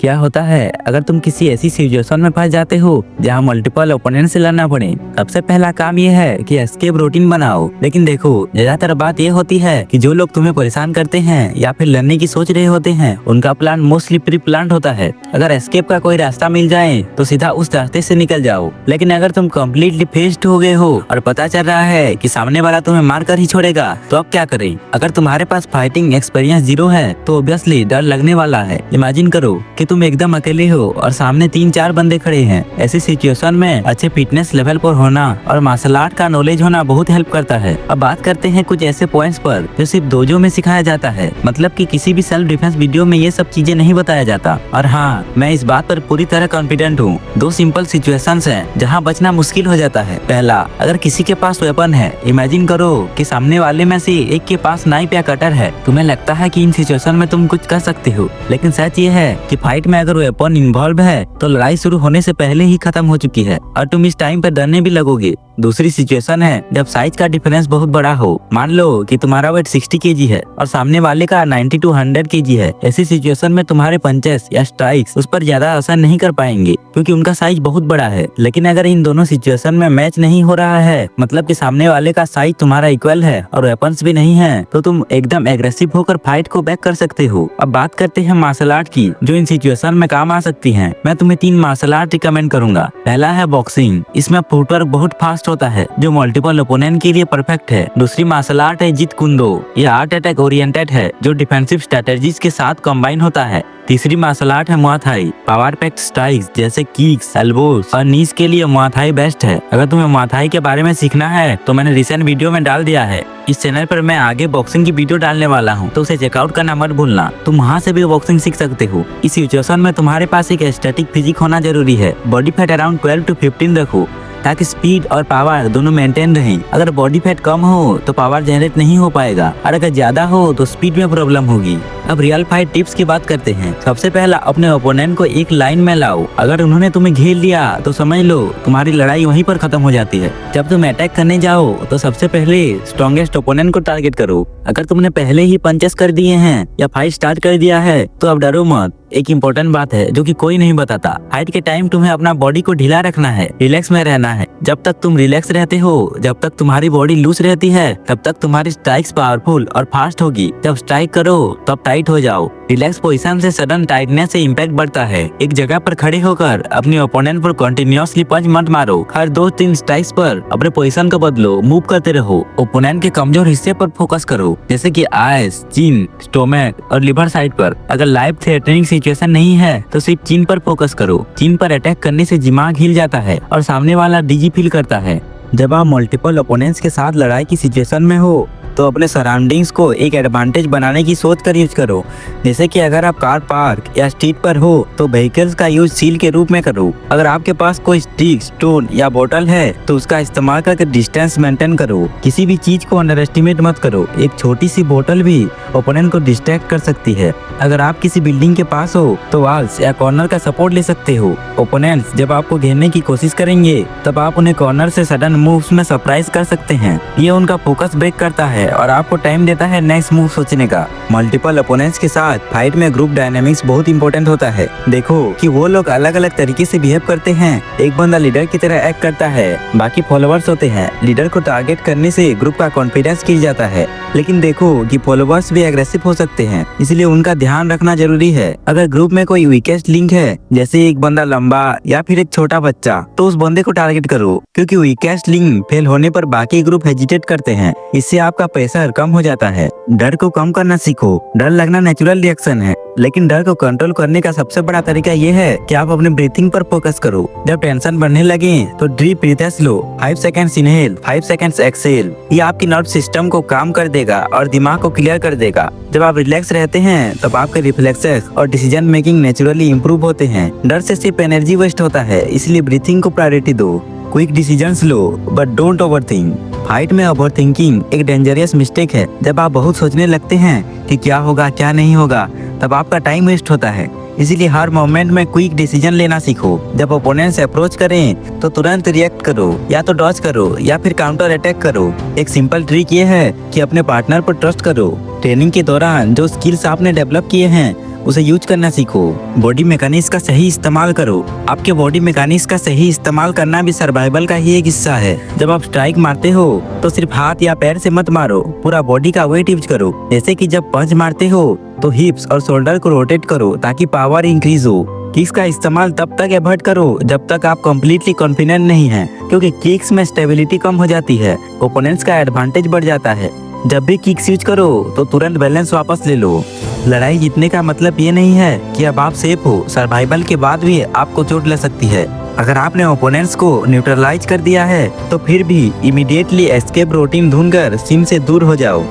क्या होता है अगर तुम किसी ऐसी सिचुएशन में फंस जाते हो जहाँ मल्टीपल ओपोनेंट से लड़ना पड़े। सबसे पहला काम ये है कि एस्केप रूटीन बनाओ। लेकिन देखो, ज्यादातर बात ये होती है कि जो लोग तुम्हें परेशान करते हैं या फिर लड़ने की सोच रहे होते हैं, उनका प्लान मोस्टली प्री प्लान्ड होता है। अगर एस्केप का कोई रास्ता मिल जाए तो सीधा उस रास्ते से निकल जाओ। लेकिन अगर तुम कम्प्लीटली फेस्ड हो गए हो और पता चल रहा है कि सामने वाला तुम्हें मार कर ही छोड़ेगा, तो अब क्या करें? अगर तुम्हारे पास फाइटिंग एक्सपीरियंस 0 है तो ऑब्वियसली डर लगने वाला है। इमेजिन करो कि तुम एकदम अकेले हो और सामने 3-4 बंदे खड़े हैं। ऐसी सिचुएशन में अच्छे फिटनेस लेवल पर होना और मार्शल आर्ट का नॉलेज होना बहुत हेल्प करता है। अब बात करते हैं कुछ ऐसे पॉइंट्स पर जो सिर्फ डोजो में सिखाया जाता है। मतलब कि किसी भी सेल्फ डिफेंस वीडियो में ये सब चीजें नहीं बताया जाता। और हाँ, मैं इस बात पर पूरी तरह कॉन्फिडेंट हूँ। 2 सिंपल सिचुएशंस हैं जहाँ बचना मुश्किल हो जाता है। पहला, अगर किसी के पास वेपन है, इमेजिन करो कि सामने वाले में से एक के पास नाइफ या कटर है। तुम्हें लगता है कि इन सिचुएशन में तुम कुछ कर सकते हो, लेकिन सच ये है कि फाइट में अगर वेपन इन्वॉल्व है तो लड़ाई शुरू होने से पहले ही खत्म हो चुकी है और तुम इस टाइम पर डरने भी लगोगे। दूसरी सिचुएशन है जब साइज का डिफरेंस बहुत बड़ा हो। मान लो कि तुम्हारा वेट 60 kg है और सामने वाले का 90 to 100 kg है। ऐसी सिचुएशन में तुम्हारे पंचेस या स्ट्राइक्स उस पर ज्यादा असर नहीं कर पाएंगे क्योंकि उनका साइज बहुत बड़ा है। लेकिन अगर इन दोनों सिचुएशन में मैच नहीं हो रहा है, मतलब कि सामने वाले का साइज तुम्हारा इक्वल है और वेपन्स भी नहीं है, तो तुम एकदम एग्रेसिव होकर फाइट को बैक कर सकते हो। अब बात करते हैं मार्शल आर्ट की, जो इन सिचुएशन में काम आ सकती हैं। मैं तुम्हें 3 मार्शल आर्ट रिकमेंड करूंगा। पहला है बॉक्सिंग। इसमें फुटवर्क बहुत फास्ट होता है जो मल्टीपल ओपोनेंट के लिए परफेक्ट है। दूसरी मार्शल आर्ट है जीत कुंदो। यह आर्ट अटैक ओरिएंटेड है जो डिफेंसिव स्ट्रेटजीज के साथ कंबाइन होता है। तीसरी मार्शल आर्ट है मुआ थाई। पावर पैक्ड स्ट्राइक्स जैसे किक्स, एल्बोज और नीज के लिए मुआ थाई बेस्ट है। अगर तुम्हें मुआ थाई के बारे में सीखना है तो मैंने रिसेंट वीडियो में डाल दिया है। इस चैनल पर मैं आगे बॉक्सिंग की वीडियो डालने वाला हूं, तो उसे चेकआउट करना मत भूलना। तुम वहां से भी बॉक्सिंग सीख सकते हो। इस सिचुएशन में तुम्हारे पास एक एस्थेटिक फिजिक होना जरूरी है। बॉडी फैट अराउंड 12 to 15 रखो ताकि स्पीड और पावर दोनों मेंटेन रहें। अगर बॉडी फैट कम हो तो पावर जनरेट नहीं हो पाएगा और अगर ज्यादा हो तो स्पीड में प्रॉब्लम होगी। अब रियल फाइट टिप्स की बात करते हैं। सबसे पहला, अपने ओपोनेंट को एक लाइन में लाओ। अगर उन्होंने तुम्हें घेर लिया तो समझ लो तुम्हारी लड़ाई वहीं पर खत्म हो जाती है। जब तुम अटैक करने जाओ तो सबसे पहले स्ट्रॉन्गेस्ट ओपोनेंट को टारगेट करो। अगर तुमने पहले ही पंचेस कर दिए हैं या फाइट स्टार्ट कर दिया है तो अब डरो मत। एक इम्पोर्टेंट बात है जो कि कोई नहीं बताता, फाइट के टाइम तुम्हें अपना बॉडी को ढीला रखना है, रिलैक्स में रहना है। जब तक तुम रिलैक्स रहते हो, जब तक तुम्हारी बॉडी लूज रहती है, तब तक तुम्हारी स्ट्राइक्स पावरफुल और फास्ट होगी। जब स्ट्राइक करो तब टाइट हो जाओ। रिलैक्स पोजीशन से सडन टाइटनेस से इम्पैक्ट बढ़ता है। एक जगह पर खड़े होकर अपने ओपोनेंट पर कंटिन्यूअसली पंच मत मारो। हर 2-3 स्ट्राइक्स पर अपने पोजीशन को बदलो, मूव करते रहो। ओपोनेंट के कमजोर हिस्से पर फोकस करो, जैसे कि आइज, चिन, स्टोमक और लिवर साइड पर। अगर लाइफ थ्रेटनिंग सिचुएशन नहीं है तो सिर्फ चिन पर फोकस करो। चिन पर अटैक करने से दिमाग हिल जाता है और सामने वाला डिजी फील करता है। जब आप मल्टीपल ओपोनेंट्स के साथ लड़ाई की सिचुएशन में हो तो अपने सराउंडिंग्स को एक एडवांटेज बनाने की सोच कर यूज करो। जैसे कि अगर आप कार पार्क या स्ट्रीट पर हो तो व्हीकल्स का यूज सील के रूप में करो। अगर आपके पास कोई स्टिक, स्टोन या बोतल है तो उसका इस्तेमाल करके डिस्टेंस मेंटेन करो। किसी भी चीज को अंडर एस्टिमेट मत करो। एक छोटी सी बोतल भी ओपोनेंट को डिस्ट्रैक्ट कर सकती है। अगर आप किसी बिल्डिंग के पास हो तो वॉल्स या कॉर्नर का सपोर्ट ले सकते हो। ओपोनेंट्स जब आपको घेरने की कोशिश करेंगे तब आप उन्हें कॉर्नर से सडन मूव्स में सरप्राइज कर सकते हैं। ये उनका फोकस ब्रेक करता है और आपको टाइम देता है नेक्स्ट मूव सोचने का। मल्टीपल ओपोनेंट्स के साथ फाइट में ग्रुप डायनामिक्स बहुत इंपॉर्टेंट होता है। देखो कि वो लोग अलग अलग तरीके से बिहेव करते हैं। एक बंदा लीडर की तरह एक्ट करता है, बाकी फॉलोअर्स होते हैं। लीडर को टारगेट करने से ग्रुप का कॉन्फिडेंस गिर जाता है। लेकिन देखो कि फॉलोअर्स भी एग्रेसिव हो सकते हैं, इसलिए उनका ध्यान रखना जरूरी है। अगर ग्रुप में कोई वीकेस्ट लिंक है, जैसे एक बंदा लंबा या फिर एक छोटा बच्चा, तो उस बंदे को टारगेट करो, क्योंकि वीकेस्ट लिंक फेल होने पर बाकी ग्रुप हेजिटेट करते हैं। इससे आपका प्रेशर कम हो जाता है। डर को कम करना सीखो। डर लगना नेचुरल रिएक्शन है, लेकिन डर को कंट्रोल करने का सबसे बड़ा तरीका ये है कि आप अपने ब्रीथिंग पर फोकस करो। जब टेंशन बढ़ने लगे तो डीप ब्रीथेस लो। 5 सेकंड्स इनहेल, 5 सेकंड्स एक्सहेल। ये आपकी नर्व सिस्टम को काम कर देगा और दिमाग को क्लियर कर देगा। जब आप रिलैक्स रहते हैं तब आपके रिफ्लेक्सेस और डिसीजन मेकिंग नेचुरली इंप्रूव होते हैं। डर से सिर्फ एनर्जी वेस्ट होता है, इसलिए ब्रीथिंग को प्रायोरिटी दो। Quick decisions low but don't overthink. Fight में ओवरथिंकिंग एक डेंजरस मिस्टेक है। जब आप बहुत सोचने लगते हैं कि क्या होगा क्या नहीं होगा, तब आपका टाइम वेस्ट होता है। इसीलिए हर मोमेंट में क्विक डिसीजन लेना सीखो। जब ओपोनेंट्स अप्रोच करें तो तुरंत रिएक्ट करो, या तो डॉज करो या फिर काउंटर अटैक करो। एक सिंपल ट्रिक ये है कि अपने पार्टनर पर ट्रस्ट करो। ट्रेनिंग के दौरान जो स्किल्स आपने डेवलप किए हैं उसे यूज करना सीखो। बॉडी मैकेनिक्स का सही इस्तेमाल करो। आपके बॉडी मैकेनिक्स का सही इस्तेमाल करना भी सर्वाइवल का ही एक हिस्सा है। जब आप स्ट्राइक मारते हो तो सिर्फ हाथ या पैर से मत मारो, पूरा बॉडी का वेट यूज करो। जैसे कि जब पंच मारते हो तो हिप्स और शोल्डर को रोटेट करो ताकि पावर इंक्रीज हो। किक्स का इस्तेमाल तब तक एवॉइड करो जब तक आप कंप्लीटली कॉन्फिडेंट नहीं हैं, क्योंकि किक्स में स्टेबिलिटी कम हो जाती है, ओपोनेंट्स का एडवांटेज बढ़ जाता है। जब भी किक्स यूज करो तो तुरंत बैलेंस वापस ले लो। लड़ाई जीतने का मतलब ये नहीं है कि अब आप सेफ हो, सर्वाइवल के बाद भी आपको चोट लग सकती है। अगर आपने ओपोनेंट्स को न्यूट्रलाइज कर दिया है तो फिर भी इमीडिएटली एस्केप रूटीन ढूंढकर सीन से दूर हो जाओ,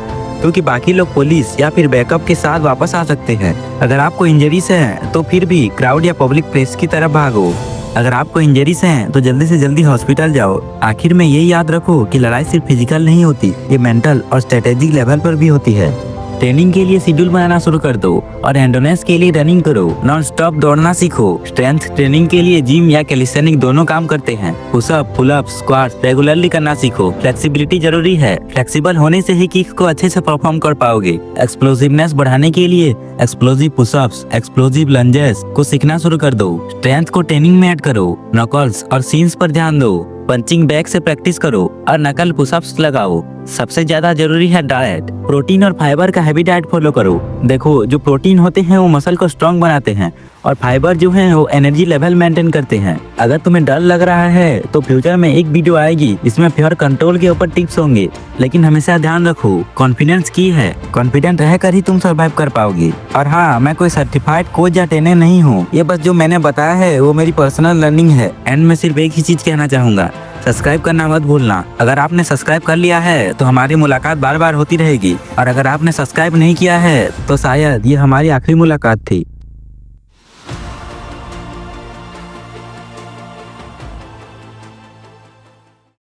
क्योंकि बाकी लोग पुलिस या फिर बैकअप के साथ वापस आ सकते हैं। अगर आपको इंजरीज है तो फिर भी क्राउड या पब्लिक प्लेस की तरफ भागो। अगर आपको इंजरीज हैं तो जल्दी से जल्दी हॉस्पिटल जाओ। आखिर में ये याद रखो कि लड़ाई सिर्फ फिजिकल नहीं होती, ये मेंटल और स्ट्रेटेजिक लेवल पर भी होती है। ट्रेनिंग के लिए शेड्यूल बनाना शुरू कर दो और एंडोरेंस के लिए रनिंग करो। नॉन स्टॉप दौड़ना सीखो। स्ट्रेंथ ट्रेनिंग के लिए जिम या कैलिस्थेनिक दोनों काम करते हैं। पुशअप, पुलअप, स्क्वाट्स रेगुलरली करना सीखो। फ्लेक्सिबिलिटी जरूरी है, फ्लेक्सिबल होने से ही किक को अच्छे से परफॉर्म कर पाओगे। एक्सप्लोसिवनेस बढ़ाने के लिए एक्सप्लोसिव पुशअप्स, एक्सप्लोसिव लंजेस को सीखना शुरू कर दो। स्ट्रेंथ को ट्रेनिंग में ऐड करो। नकल्स और सीन्स पर ध्यान दो। पंचिंग बैग से प्रैक्टिस करो और नकल पुशअप्स लगाओ। सबसे ज्यादा जरूरी है डाइट। प्रोटीन और फाइबर का हैवी डाइट फॉलो करो। देखो, जो प्रोटीन होते हैं वो मसल को स्ट्रॉन्ग बनाते हैं और फाइबर जो है वो एनर्जी लेवल मेंटेन करते हैं। अगर तुम्हें डर लग रहा है तो फ्यूचर में एक वीडियो आएगी जिसमें फेयर कंट्रोल के ऊपर टिप्स होंगे, लेकिन हमेशा ध्यान रखो, कॉन्फिडेंस की है। कॉन्फिडेंट रहकर ही तुम सर्वाइव कर पाओगे। और हाँ, मैं कोई सर्टिफाइड कोच या ट्रेनर नहीं हूँ, ये बस जो मैंने बताया है वो मेरी पर्सनल लर्निंग है। एंड में सिर्फ एक ही चीज कहना चाहूंगा, सब्सक्राइब करना मत भूलना। अगर आपने सब्सक्राइब कर लिया है तो हमारी मुलाकात बार बार होती रहेगी, और अगर आपने सब्सक्राइब नहीं किया है तो शायद ये हमारी आखिरी मुलाकात थी।